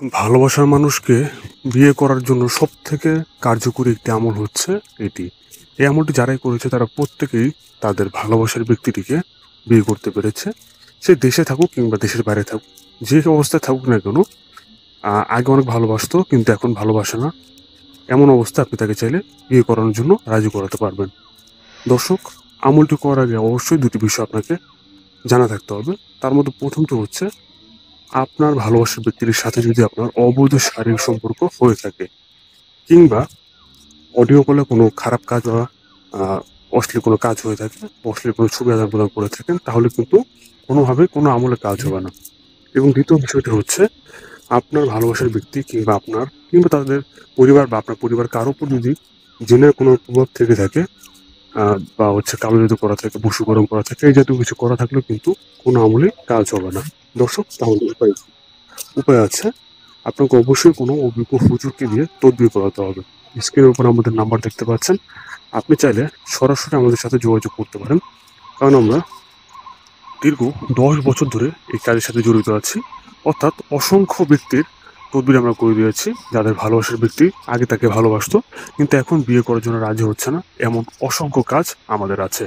ভালোবাসার মানুষকে বিয়ে করার জন্য সবথেকে কার্যকরী একটি আমল হচ্ছে এটি। এই আমলটি যারাই করেছে তারা প্রত্যেকেই তাদের ভালোবাসার ব্যক্তিটিকে বিয়ে করতে পেরেছে। সে দেশে থাকুক কিংবা দেশের বাইরে থাকুক, যে অবস্থায় থাকুক না কেন, আগে অনেক ভালোবাসতো কিন্তু এখন ভালোবাসে না। এমন অবস্থা আপনি তাকে চাইলে বিয়ে করানোর জন্য রাজি করাতে পারবেন। দর্শক, আমলটি করার আগে অবশ্যই দুটি বিষয় আপনাকে জানা থাকতে হবে। তার মধ্যে প্রথমটি হচ্ছে আপনার ভালোবাসার ব্যক্তির সাথে যদি আপনার অবৈধ শারীরিক সম্পর্ক হয়ে থাকে, কিংবা অডিও কলে কোনো খারাপ কাজ বা আহ, অশ্লীল কোনো কাজ হয়ে থাকে, অশ্লীল কোনো ছবি আদান প্রদান করে থাকেন, তাহলে কিন্তু কোনোভাবে কোনো আমলে কাজ হবে না। এবং দ্বিতীয় বিষয়টি হচ্ছে আপনার ভালোবাসার ব্যক্তি কিংবা তাদের পরিবার বা আপনার পরিবার কারো উপর যদি জিনের কোনো প্রভাব থেকে থাকে, বা হচ্ছে কালো জাদু করা থাকে, বশীকরণ করা থাকে, এই জাতীয় কিছু করা থাকলেও কিন্তু কোনো আমলে কাজ হবে না। দর্শক, তাহলে উপায় আছে। আপনাকে অবশ্যই কোনো অভিজ্ঞ হুজুরকে দিয়ে তদবির করাতে হবে। স্ক্রিনের উপর আমাদের নাম্বার দেখতে পাচ্ছেন। আপনি চাইলে সরাসরি আমাদের সাথে যোগাযোগ করতে পারেন, কারণ আমরা দীর্ঘ 10 বছর ধরে এই কাজের সাথে জড়িত আছি। অর্থাৎ অসংখ্য ব্যক্তির তদবির আমরা করে দিয়েছি, যাদের ভালোবাসার ব্যক্তি আগে তাকে ভালোবাসতো কিন্তু এখন বিয়ে করার জন্য রাজি হচ্ছে না, এমন অসংখ্য কাজ আমাদের আছে।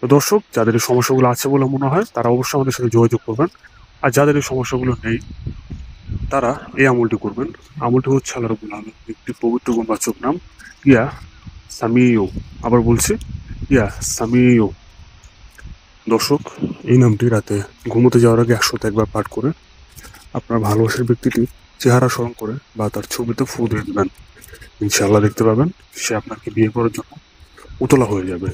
তো দর্শক, যাদের এই সমস্যাগুলো আছে বলে মনে হয় তারা অবশ্যই আমাদের সাথে যোগাযোগ করবেন। আর যাদের এই সমস্যাগুলো নেই তারা এই আমলটি করবেন। আমলটি হচ্ছে আল্লাহ রাব্বুল আলামিনের একটি পবিত্র গুণবাচক নাম, ইয়া সামিউ। আবার বলছি, ইয়া সামিউ। দর্শক, এই নামটি রাতে ঘুমোতে যাওয়ার আগে 101 বার পাঠ করে আপনার ভালোবাসার ব্যক্তিটি চেহারা স্মরণ করে বা তার ছবিতে ফু দিয়ে দেবেন। ইনশাআল্লাহ দেখতে পাবেন সে আপনাকে বিয়ে করার জন্য উতলা হয়ে যাবে।